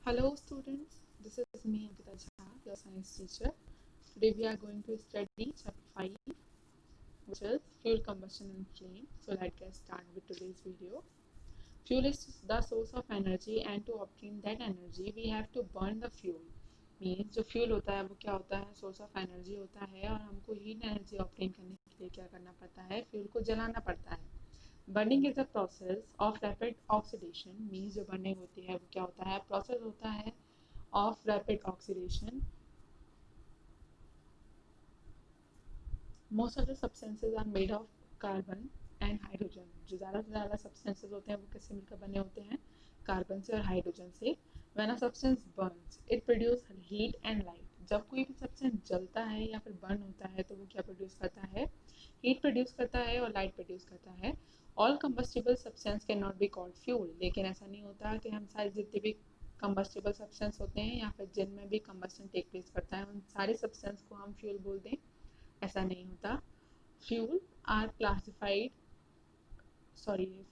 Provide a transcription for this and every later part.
Hello students, this is me Ankita Jha, your science teacher. Today we are going to study chapter 5, which is fuel combustion and flame. So let's get started with today's video. Fuel is the source of energy and to obtain that energy we have to burn the fuel. Means जो fuel होता है वो क्या होता है, source of energy होता है और हमको हीट एनर्जी ऑब्टेन करने के लिए क्या करना पड़ता है, फ्यूल को जलाना पड़ता है. Burning is a process of rapid oxidation. Means जो बर्निंग होती है वो क्या होता है, प्रोसेस होता है of rapid oxidation. Most of the substances are made of carbon and hydrogen. जो ज़्यादा से ज़्यादा substances होते हैं वो किससे मिलकर बने होते हैं, कार्बन से और हाइड्रोजन से. When a substance burns, it produces heat and light. जब कोई भी substance जलता है या फिर burn होता है तो वो क्या produce करता है, heat produce करता है और light produce करता है. All combustible substance cannot be called fuel. लेकिन ऐसा नहीं होता कि हम सारे जितने भी कंबस्टिबल सब्सटेंस होते हैं या फिर जिनमें भी कंबस्टन टेक प्लेस करता है उन सारे सब्सटेंस को हम फ्यूल बोल दें, ऐसा नहीं होता. Fuel are classified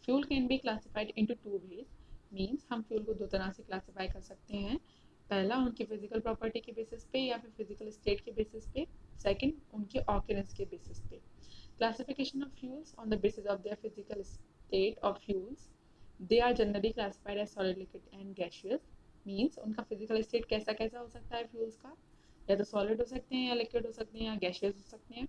fuel can be classified into two ways. मींस हम फ्यूल को दो तरह से क्लासिफाई कर सकते हैं. पहला उनकी फिजिकल प्रॉपर्टी के बेसिस पे या फिर फिजिकल स्टेट के बेसिस पे. सेकंड उनके ऑक्यूरेंस के बेसिस पे. Classification of fuels on the basis of their physical state of fuels. They are generally classified as solid, liquid and gaseous. Means उनका फिजिकल स्टेट कैसा कैसा हो सकता है फ्यूल्स का, या तो सॉलिड हो सकते हैं या लिक्विड हो सकते हैं या गैसियस हो सकते हैं.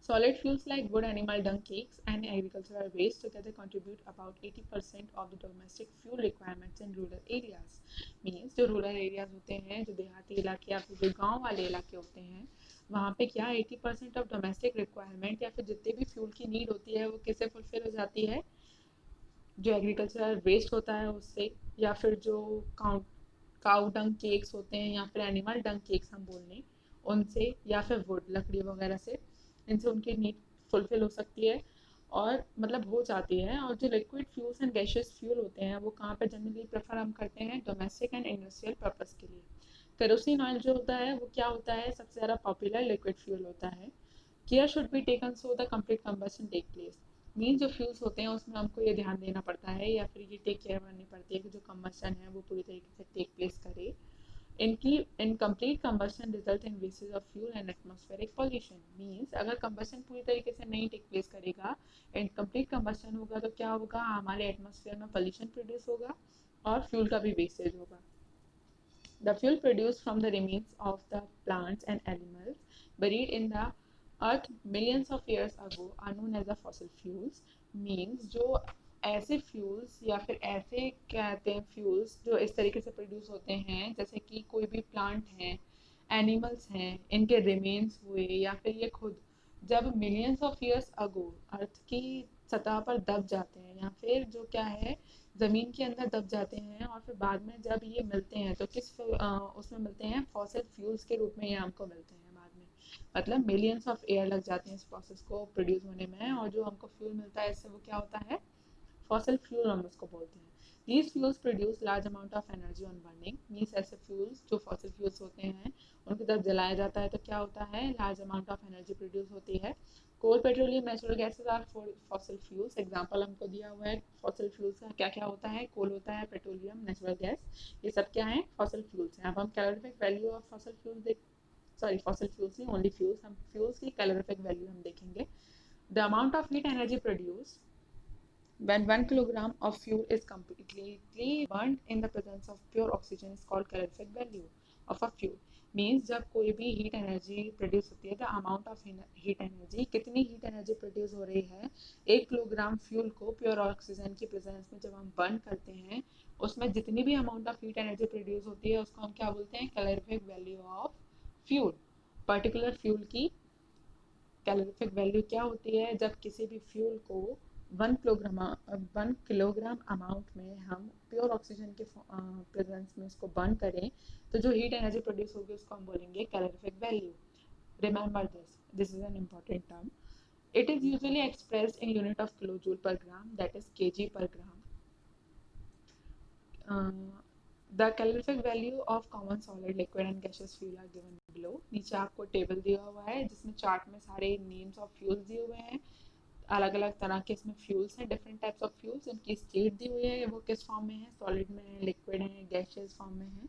Solid fuels like wood, animal dung cakes and agricultural waste together contribute about 80% of the domestic fuel requirements in rural areas. Means जो rural areas होते हैं, जो देहाती इलाके या फिर जो गांव वाले इलाके होते हैं, वहाँ पे क्या 80% ऑफ डोमेस्टिक रिक्वायरमेंट या फिर जितने भी फ्यूल की नीड होती है वो किससे फुलफिल हो जाती है, जो एग्रीकल्चरल वेस्ट होता है उससे, या फिर जो काउ डंग केक्स होते हैं या फिर एनिमल डंग केक्स हम बोल लें उनसे, या फिर वुड लकड़ी वगैरह से. इनसे उनकी नीड फुलफिल हो सकती है और मतलब हो जाती है. और जो liquid fuels and gaseous fuel होते हैं वो कहाँ पे जनरली प्रेफर हम करते हैं, डोमेस्टिक एंड इंडस्ट्रियल पर्पस के लिए. केरोसिन ऑयल जो होता है वो क्या होता है, सबसे ज़्यादा पॉपुलर लिक्विड फ्यूल होता है. Care should be taken so the complete combustion take place. Mean जो फ्यूल्स होते हैं उसमें हमको ये ध्यान देना पड़ता है या फिर ये टेक केयर करनी पड़ती है कि जो कंबशन है वो पूरी तरीके से टेक प्लेस करे. इनकी incomplete combustion result in wastage of fuel and atmospheric pollution. Means अगर कंबशन पूरी तरीके से नहीं टेक प्लेस करेगा, इनकम्प्लीट कंबशन होगा तो क्या होगा, हमारे एटमॉस्फेयर में पॉल्यूशन प्रोड्यूस होगा और फ्यूल का भी वेस्टेज होगा. The fuel produced from the remains of the plants and animals buried in the earth millions of years ago are known as the fossil fuels. Means जो ऐसे fuels या फिर ऐसे कहते हैं फ्यूल्स जो इस तरीके से प्रोड्यूस होते हैं जैसे कि कोई भी प्लांट हैं, एनिमल्स हैं, इनके रिमेन्स हुए या फिर ये खुद जब मिलियंस ऑफ ईयर्स अगो अर्थ की सतह पर दब जाते हैं या फिर जो क्या है ज़मीन के अंदर दब जाते हैं और फिर बाद में जब ये मिलते हैं तो उसमें मिलते हैं फॉसिल फ्यूल्स के रूप में ये हमको मिलते हैं बाद में. मतलब मिलियंस ऑफ ईयर लग जाते हैं इस प्रोसेस को प्रोड्यूस होने में और जो हमको फ्यूल मिलता है इससे वो क्या होता है, फॉसिल फ्यूल हम उसको बोलते हैं. These fuels produce large amount of energy on burning. Means ऐसे फ्यूल्स जो फॉसिल फ्यूल्स होते हैं उनको जब जलाया जाता है तो क्या होता है, large amount of energy produce होती है. Coal, petroleum, natural gases are fossil fuels. Example हमको दिया हुआ है फॉसिल फ्यूल्स का क्या क्या होता है, कोल होता है, पेट्रोलियम, नेचुरल गैस, ये सब क्या है, फॉसिल फ्यूल्स हैं. अब हम calorific value of fossil fuels fossil fuels नहीं, ओनली फ्यूल्स, हम फ्यूल्स की कैलोरीफिक वैल्यू हम देखेंगे. The amount of heat energy produce when 1 kilogram of fuel is completely burned in the presence of pure oxygen is called calorific value of a fuel. Means जब कोई भी heat energy produce होती है, the amount of heat energy, कितनी heat energy produce हो रही है 1 kilogram fuel को प्योर ऑक्सीजन की प्रेजेंस में जब हम बर्न करते हैं, उसमें जितनी भी amount of heat energy produce होती है उसको हम क्या बोलते हैं, calorific value of fuel. Particular fuel की कैलोरीफिक वैल्यू क्या होती है, जब किसी भी फ्यूल को 1 किलोग्राम अमाउंट में हम प्योर ऑक्सीजन के प्रेजेंस में उसको बर्न करें तो जो हीट एनर्जी प्रोड्यूस होगी उसको हम बोलेंगे calorific value. Remember this is an important term. It is usually expressed in unit of kilojoule per gram, that is KJ per gram. The calorific value of common solid, liquid and gaseous fuel are given below. नीचे आपको table दिया हुआ है जिसमें chart में सारे names of fuels दिए हुए हैं. अलग अलग तरह के इसमें फ्यूल्स हैं, डिफरेंट टाइप्स ऑफ फ्यूल्स, इनकी स्टेट दी हुई है, वो किस फॉर्म में है, सॉलिड में है, लिक्विड है, गैसियस फॉर्म में है,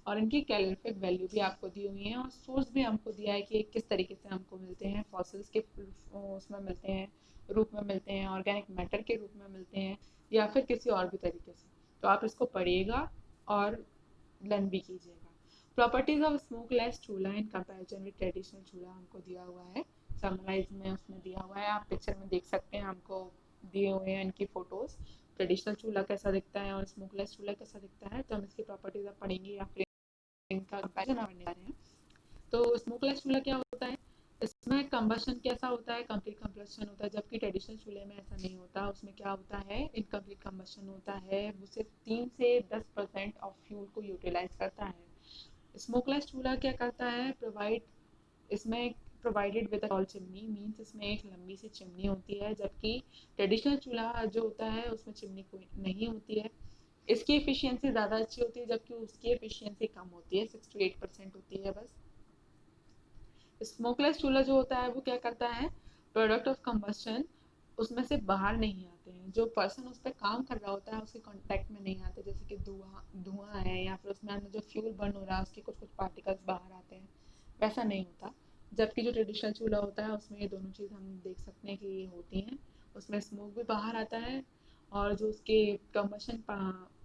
और इनकी कैलोरीफिक वैल्यू भी आपको दी हुई है, और सोर्स भी हमको दिया है कि किस तरीके से हमको मिलते हैं, फॉसिल्स के उसमें मिलते हैं, रूप में मिलते हैं, ऑर्गेनिक मैटर के रूप में मिलते हैं, या फिर किसी और भी तरीके से। तो आप इसको पढ़िएगा और लर्न भी कीजिएगा। प्रॉपर्टीज ऑफ स्मोकलेस चूल्हा इन कंपैरिजन विद ट्रेडिशनल चूल्हा हमको दिया हुआ है, समराइज में उसमें दिया हुआ है, आप पिक्चर में देख सकते हैं, हमको दिए हुए हैं इनकी फोटोज, ट्रेडिशनल चूल्हा कैसा दिखता है और स्मोकलेस चूल्हा कैसा दिखता है। तो हम इसकी प्रॉपर्टीज आप पढ़ेंगे या फिर इनका कंपैरिजन पढ़ने वाले हैं। तो स्मोकलेस चूल्हा क्या होता है, इसमें कंबशन कैसा होता है, कंप्लीट कंबशन होता है, जबकि ट्रेडिशनल चूल्हे में ऐसा नहीं होता। उसमें क्या होता है, इनकम्प्लीट कंबशन होता है, वो सिर्फ 3 से 10% ऑफ फ्यूल को यूटिलाइज करता है। स्मोकलेस चूल्हा क्या करता है, इसमें provided with tall chimney, means इसमें एक लंबी सी चिमनी होती है, जबकि ट्रेडिशनल चूल्हा जो होता है उसमें चिमनी कोई नहीं होती है। इसकी एफिशिएंसी ज़्यादा अच्छी होती है, जबकि उसकी एफिशिएंसी कम होती है, 6 to 8% होती है बस। स्मोकलेस चूल्हा जो होता है वो क्या करता है, प्रोडक्ट ऑफ कंबस्शन उसमें से बाहर नहीं आते हैं, जो पर्सन उस पर काम कर रहा होता है उसके कांटेक्ट में नहीं आते, जैसे कि धुआं धुआं है या फिर उसमें अंदर जो फ्यूल बर्न हो रहा है उसके कुछ कुछ पार्टिकल्स बाहर आते हैं, वैसा नहीं होता। जबकि जो ट्रेडिशनल चूल्हा होता है उसमें ये दोनों चीज़ हम देख सकते हैं कि ये होती हैं, उसमें स्मोक भी बाहर आता है, और जो उसके कंबशन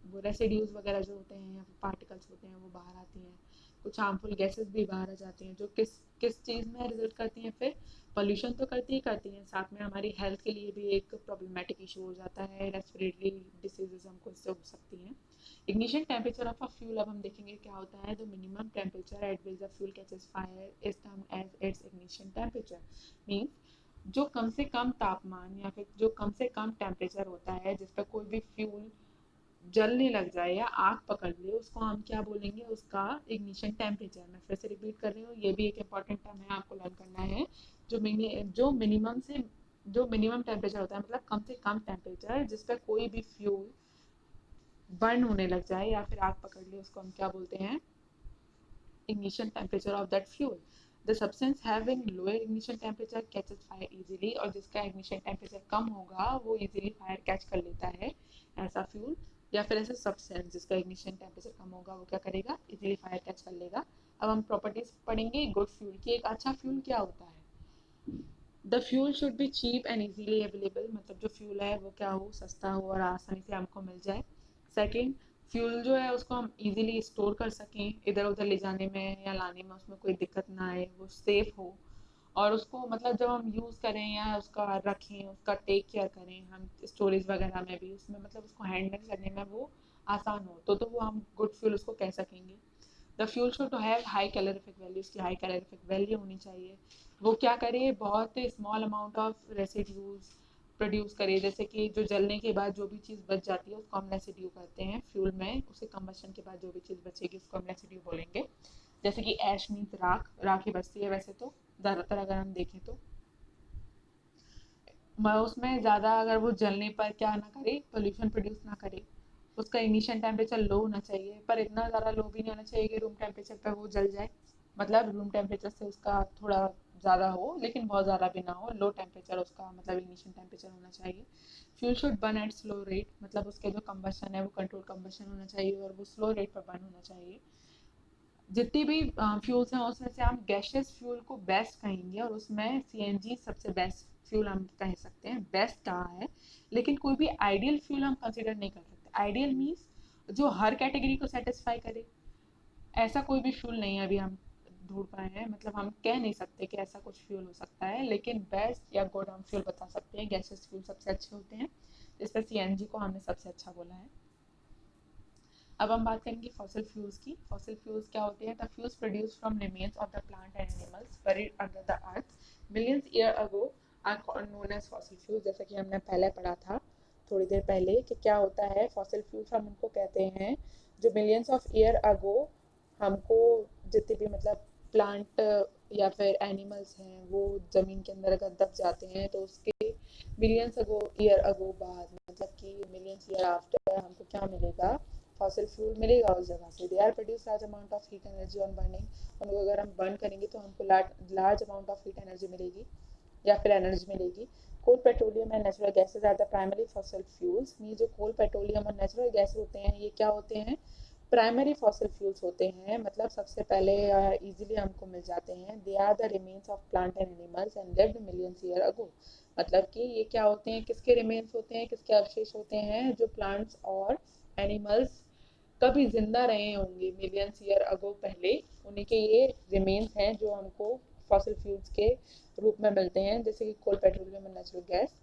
वो रेसिड्यूज वगैरह जो होते हैं या फिर पार्टिकल्स होते हैं वो बाहर आती हैं, कुछ हार्मफुल गैसेस भी बाहर आ जाती हैं, जो किस किस चीज़ में रिजल्ट करती हैं, फिर पोल्यूशन तो करती हैं, साथ में हमारी हेल्थ के लिए भी एक प्रॉब्लमेटिक इशू हो जाता है, रेस्पिरेटरी डिसीजेज हमको इससे हो सकती हैं। Ignition temperature of a fuel, अब हम देखेंगे क्या होता है। The minimum temperature at which the fuel catches fire is termed as its ignition temperature, means जो कम से कम तापमान या फिर जो कम से कम टेम्परेचर होता है जिस पर कोई भी फ्यूल जलने लग जाए या आग पकड़ ले, उसको हम क्या बोलेंगे, उसका इग्निशन टेम्परेचर। मैं फिर से रिपीट कर रही हूँ, ये भी एक इम्पॉर्टेंट टर्म है, आपको लर्न करना है। जो मिनिमम टेम्परेचर होता है, मतलब कम से कम टेम्परेचर जिस पर कोई भी फ्यूल बर्न होने लग जाए या फिर आग पकड़ ले, उसको हम क्या बोलते हैं, ignition temperature of that fuel. The substance having lower ignition temperature catches fire easily, और जिसका ignition temperature कम होगा वो easily fire catch कर लेता है, ऐसा fuel या फिर ऐसा substance जिसका ignition temperature कम होगा वो क्या करेगा, easily fire catch कर लेगा। अब हम properties पढ़ेंगे good fuel की। एक अच्छा fuel क्या होता है, the fuel should be cheap and easily available, मतलब जो फ्यूल है वो क्या हो, सस्ता हो और आसानी से हमको मिल जाए। सेकंड, फ्यूल जो है उसको हम इजीली स्टोर कर सकें, इधर उधर ले जाने में या लाने में उसमें कोई दिक्कत ना आए, वो सेफ हो, और उसको मतलब जब हम यूज़ करें या उसका रखें, उसका टेक केयर करें हम स्टोरेज वगैरह में भी, उसमें मतलब उसको हैंडल करने में वो आसान हो, तो वो हम गुड फ्यूल उसको कह सकेंगे। The fuel should have high calorific value, उसकी हाई कैलोरीफिक वैल्यू होनी चाहिए। वो क्या करे, बहुत small amount of residues produce करे, जैसे कि जो जलने के बाद जो भी चीज़ बच जाती है उसको हम रेसिड्यू कहते हैं फ्यूल में, उसके कंबशन के बाद जो भी चीज़ बचेगी उसको हम रेसिड्यू बोलेंगे। जैसे कि ऐश मीन्स राख, राख ही बचती है वैसे तो ज़्यादातर अगर हम देखें तो, उसमें ज़्यादा अगर वो जलने पर क्या ना करे, पोल्यूशन प्रोड्यूस ना करे, उसका इनिशियल टेम्परेचर लो होना चाहिए, पर इतना ज़्यादा लो भी नहीं होना चाहिए कि रूम टेम्परेचर पर वो जल जाए, मतलब रूम टेम्परेचर से उसका थोड़ा ज़्यादा हो लेकिन बहुत ज़्यादा भी ना हो, लो टेम्परेचर उसका मतलब इनिशियल टेम्परेचर होना चाहिए। Fuel should burn at slow rate, मतलब उसके जो कंबशन है वो कंट्रोल कंबशन होना चाहिए और वो स्लो रेट पर बर्न होना चाहिए। जितनी भी फ्यूल्स हैं उसमें से हम गैशियस फ्यूल को बेस्ट कहेंगे, और उसमें सीएनजी सबसे बेस्ट फ्यूल हम कह सकते हैं, बेस्ट कहा है, लेकिन कोई भी आइडियल फ्यूल हम कंसिडर नहीं कर सकते। आइडियल मीन्स जो हर कैटेगरी को सेटिस्फाई करे, ऐसा कोई भी फ्यूल नहीं है अभी हम ढूंढ पाए हैं, मतलब हम कह नहीं सकते कि ऐसा कुछ फ्यूल हो सकता है, लेकिन बेस्ट या गुड हम फ्यूल बता सकते हैं, गैसेस फ्यूल सबसे अच्छे होते हैं, इसमें सीएनजी को हमने सबसे अच्छा बोला है। अब हम बात करेंगे फॉसिल फ्यूल्स की। फॉसिल फ्यूल्स क्या होते हैं, the fuels produce from remains of the plant and animals buried under the earth millions year ago are known as fossil fuels. जैसा कि हमने पहले पढ़ा था थोड़ी देर पहले कि क्या होता है फॉसिल फ्यूल्स, हम उनको कहते हैं जो मिलियंस ऑफ ईयर अगो हमको जितने भी मतलब प्लांट या फिर एनिमल्स हैं वो ज़मीन के अंदर अगर दब जाते हैं तो उसके मिलियंस अगो ईयर अगो बाद, मतलब कि मिलियंस ईयर आफ्टर हमको क्या मिलेगा, फॉसिल फ्यूल मिलेगा उस जगह से। They are produce large amount of heat energy on burning, उनको अगर हम बर्न करेंगे तो हमको large amount of heat energy मिलेगी। या फिर एनर्जी मिलेगी। Coal, petroleum and natural gases are the primary fossil fuels. Mean जो कोल, पेट्रोलियम और नेचुरल गैस होते हैं ये क्या होते हैं, प्राइमरी फॉसिल फ्यूल्स होते हैं, मतलब सबसे पहले इजीली हमको मिल जाते हैं। They are the remains of plant and animals and lived millions year ago. मतलब कि ये क्या होते हैं, किसके रिमेन्स होते हैं, किसके अवशेष होते हैं, जो प्लांट्स और एनिमल्स कभी जिंदा रहे होंगे मिलियंस ईयर अगो पहले, उन्हीं के ये रिमेन्स हैं जो हमको फॉसिल फ्यूल्स के रूप में मिलते हैं, जैसे कि कोल, पेट्रोलियम और natural gas.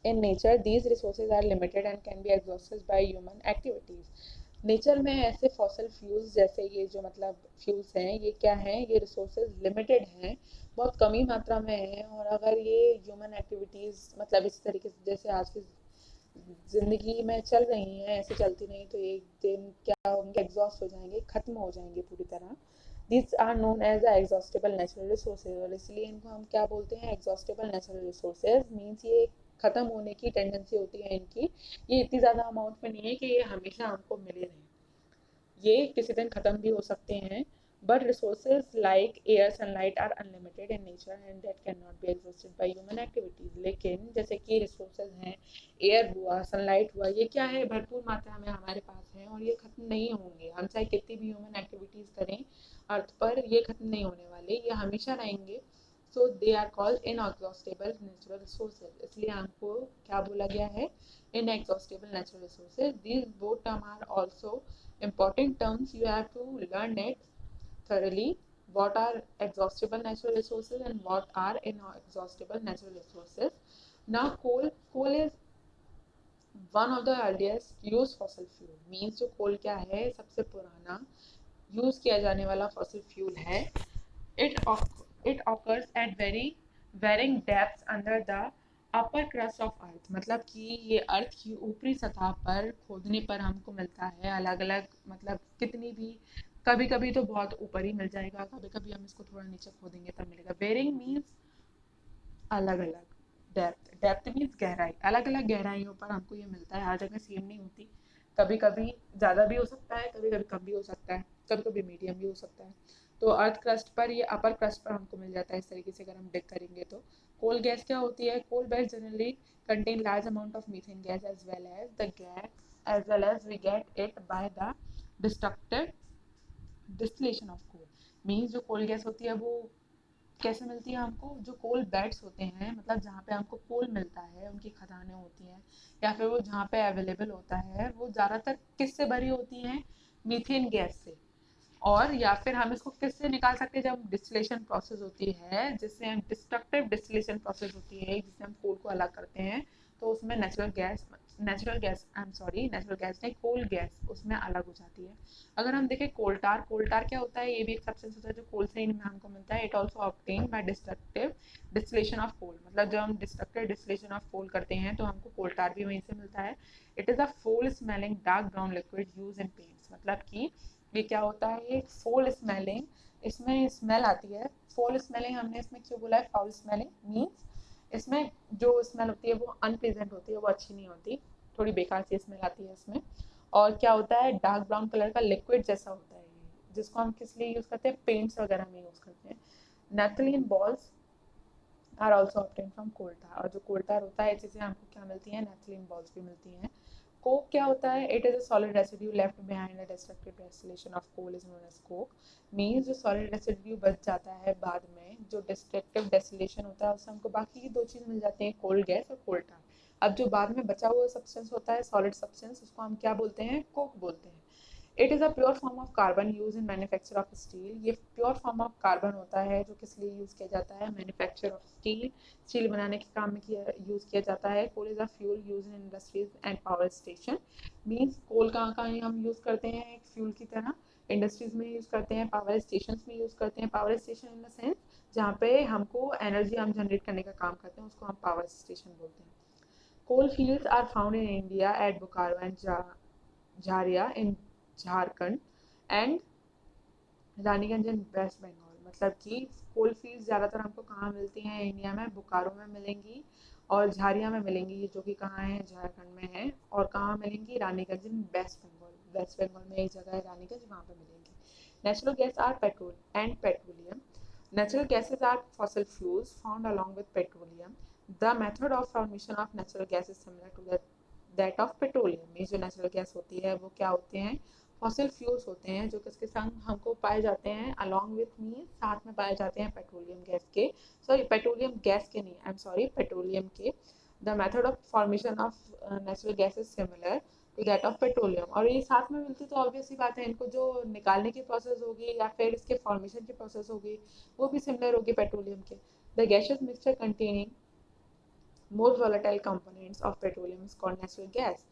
In nature, these resources are limited and can be exhausted by human activities. Nature में ऐसे फॉसिल फ्यूल्स जैसे ये जो मतलब फ्यूल्स हैं ये क्या हैं, ये रिसोर्सेज लिमिटेड हैं, बहुत कमी मात्रा में हैं, और अगर ये ह्यूमन एक्टिविटीज़ मतलब इस तरीके से जैसे आज की ज़िंदगी में चल रही हैं ऐसे चलती नहीं तो एक दिन क्या होंगे, एग्जॉस्ट हो जाएंगे, ख़त्म हो जाएंगे पूरी तरह। This are known as a exhaustible natural resources, और इसलिए इनको हम क्या बोलते हैं, एग्जॉस्टेबल नेचुरल रिसोर्सेज। मीन्स ये ख़त्म होने की टेंडेंसी होती है इनकी, ये इतनी ज़्यादा अमाउंट में नहीं है कि ये हमेशा हमको मिले रहें, ये किसी दिन ख़त्म भी हो सकते हैं। But resources like air, sunlight are unlimited in nature and that can not be exhausted by human activities. लेकिन जैसे कि रिसोर्सेज हैं, एयर हुआ, सनलाइट हुआ, ये क्या है, भरपूर मात्रा में हमारे पास है और ये ख़त्म नहीं होंगे, हम चाहे कितनी भी ह्यूमन एक्टिविटीज़ करें अर्थ पर, ये ख़त्म नहीं होने वाले, ये हमेशा रहेंगे। So they are called inexhaustible natural resources, इसलिए हमको क्या बोला गया है, inexhaustible natural resources. These both terms are also important terms. You have to learn it thoroughly. What are exhaustible natural resources and what are inexhaustible natural resources? Now, coal is one of the earliest used fossil fuel. Means जो कोल क्या है, सबसे पुराना use किया जाने वाला fossil fuel है। It it occurs at very varying depths under the upper crust of earth, मतलब कि ये अर्थ की ऊपरी सतह पर खोदने पर हमको मिलता है, अलग अलग मतलब कितनी भी, कभी कभी तो बहुत ऊपर ही मिल जाएगा, कभी कभी हम इसको थोड़ा नीचे खोदेंगे तब मिलेगा। वेरिंग मीन्स अलग अलग, डेप्थ, डेप्थ मीन्स गहराई, अलग अलग गहराइयों पर हमको ये मिलता है, हर जगह सेम नहीं होती, कभी कभी ज़्यादा भी हो सकता है, कभी कभी कम भी हो सकता है, कभी कभी मीडियम भी हो सकता है। तो अर्थ क्रस्ट पर, ये अपर क्रस्ट पर हमको मिल जाता है इस तरीके से अगर हम डिग करेंगे तो। कोल गैस क्या होती है, coal gas generally contain large amount of methane gas as well as we get it by the destructive distillation of coal. Means जो कोल गैस होती है वो कैसे मिलती है हमको, जो कोल बेड्स होते हैं, मतलब जहाँ पे हमको कोल मिलता है, उनकी खदानें होती हैं, या फिर वो जहाँ पे अवेलेबल होता है, वो ज़्यादातर किससे भरी होती हैं, मीथेन गैस से। और या फिर हम इसको किससे निकाल सकते हैं, जब डिस्टिलेशन प्रोसेस होती है, जिससे हम डिस्ट्रक्टिव डिस्टिलेशन प्रोसेस होती है, जिससे हम कोल को अलग करते हैं, तो उसमें नेचुरल गैस नहीं, कोल गैस उसमें अलग हो जाती है। अगर हम देखें कोल्टार, कोल्टार क्या होता है, ये भी एक सब्सटेंस होता है जो कोल से ही हमको मिलता है। It also obtain by destructive distillation of coal, मतलब जब हम डिस्ट्रक्टिव डिस्टिलेशन ऑफ कोल करते हैं तो हमको कोल्टार भी वहीं से मिलता है। It is a foul smelling dark brown liquid use in paints, मतलब कि ये क्या होता है, ये फूल स्मेलिंग, इसमें स्मेल आती है। फूल स्मेलिंग हमने इसमें क्यों बोला है, फाउल स्मेलिंग मीन्स इसमें जो स्मेल होती है वो अनप्लेजेंट होती है, वो अच्छी नहीं होती, थोड़ी बेकार सी स्मेल आती है इसमें। और क्या होता है, डार्क ब्राउन कलर का लिक्विड जैसा होता है ये, जिसको हम किस लिए यूज़ करते हैं, पेंट्स वगैरह में यूज़ करते हैं। Naphthalene balls are also obtain from coal tar, और जो कोल्टार होता है इससे हमको क्या मिलती है, नेथलीन बॉल्स भी मिलती हैं। कोक क्या होता है, it is a solid residue left behind the destructive distillation of coal is known as coke. Means जो सॉलिड रेसिड्यू बच जाता है बाद में, जो डिस्ट्रक्टिव डिस्टिलेशन होता है उससे हमको बाकी की दो चीज़ मिल जाती हैं, कोल गैस और कोल्टार। अब जो बाद में बचा हुआ सब्सटेंस होता है, सॉलिड सब्सटेंस, उसको हम क्या बोलते हैं, कोक बोलते हैं। It is a pure form of carbon use in manufacture of steel, ये प्योर फॉर्म ऑफ कार्बन होता है जो किस लिए यूज़ किया जाता है, मैन्युफैक्चर ऑफ स्टील, स्टील बनाने के काम में यूज़ किया जाता है। Coal is a fuel use in industries and power station. Means coal कहाँ कहाँ हम यूज़ करते हैं एक फ्यूल की तरह, इंडस्ट्रीज में यूज़ करते हैं, पावर स्टेशन में यूज़ करते हैं। Power station in the sense जहाँ पे हमको एनर्जी हम जनरेट करने का काम करते हैं, उसको हम पावर स्टेशन बोलते हैं। Coal fields are found in India at Bokaro and Jharia in Jharkhand and Raniganj in waste Bengal, मतलब कि कोल फील्ड ज़्यादातर हमको कहाँ मिलती हैं इंडिया में, बोकारो में मिलेंगी और झारिया में मिलेंगी, ये जो कि कहाँ है, झारखंड में है। और कहाँ मिलेंगी, रानीगंज इन वेस्ट बंगाल, वेस्ट बंगाल में एक जगह है रानीगंज, वहाँ पर मिलेंगी। Natural gas or petrol and petroleum. Natural gases are fossil fuels found along with petroleum. The method of formation of natural gas is similar to that of petroleum. ये जो natural gas होती है वो क्या होते हैं, fossil fuels होते हैं जो किसके संग हमको पाए जाते हैं, along with me साथ में पाए जाते हैं पेट्रोलियम गैस के, सॉरी पेट्रोलियम गैस के नहीं, आई एम सॉरी, पेट्रोलियम के. The method of formation of natural gas is similar to that of petroleum. और ये साथ में मिलती तो ऑब्वियस ही बात है, इनको जो निकालने की प्रोसेस होगी या फिर इसके फॉर्मेशन की प्रोसेस होगी वो भी सिमिलर होगी पेट्रोलियम के. The gases mixture containing more volatile components of petroleum is called natural gas.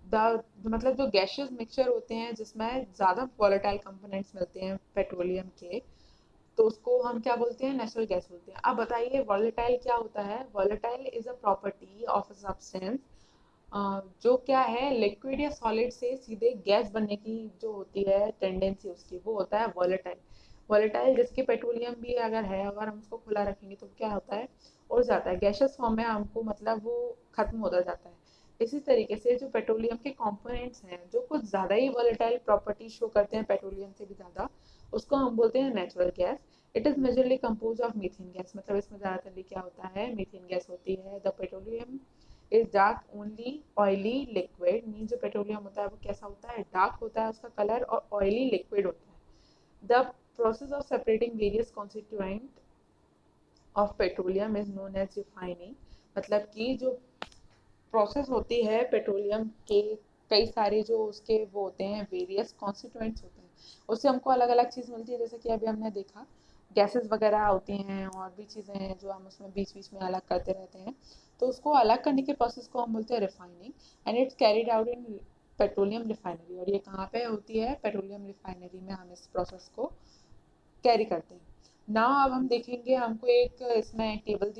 The मतलब जो गैसेस मिक्सचर होते हैं जिसमें ज़्यादा वोलेटाइल कंपोनेंट्स मिलते हैं पेट्रोलियम के, तो उसको हम क्या बोलते हैं, नेचुरल गैस बोलते हैं. अब बताइए वोलेटाइल क्या होता है. Volatile is a property of a substance जो क्या है, लिक्विड या सॉलिड से सीधे गैस बनने की जो होती है टेंडेंसी उसकी, वो होता है वॉलेटाइल. वॉलेटाइल जिसके पेट्रोलियम भी अगर है, अगर हम उसको खुला रखेंगे तो क्या होता है, उड़ जाता है गैसेस फॉर्म में, हमको मतलब वो खत्म होता जाता है. इसी तरीके से जो पेट्रोलियम के कंपोनेंट्स हैं जो कुछ ज़्यादा ही वॉलेटाइल प्रॉपर्टी शो करते हैं पेट्रोलियम से भी ज़्यादा, उसको हम बोलते हैं natural gas. It is majorly compose of methane gas. मतलब इसमें ज़्यादातर क्या होता है, मीथेन गैस होती है. The petroleum is dark only oily liquid. Mean जो पेट्रोलियम होता है वो कैसा होता है, डार्क होता है उसका कलर और ऑयली लिक्विड होता है. The process of separating various constituent of petroleum is known as refining. मतलब कि जो प्रोसेस होती है पेट्रोलियम के, कई सारे जो उसके वो होते हैं वेरियस कॉन्स्टिट्यूएंट्स होते हैं, उससे हमको अलग अलग चीज़ मिलती है. जैसे कि अभी हमने देखा गैसेस वगैरह होती हैं और भी चीज़ें हैं जो हम उसमें बीच बीच में अलग करते रहते हैं, तो उसको अलग करने के प्रोसेस को हम बोलते हैं refining. And it's carried out in petroleum refinery. और ये कहाँ पे होती है, पेट्रोलियम रिफाइनरी में हम इस प्रोसेस को कैरी करते हैं. नाउ अब हम देखेंगे, हमको एक इसमें टेबल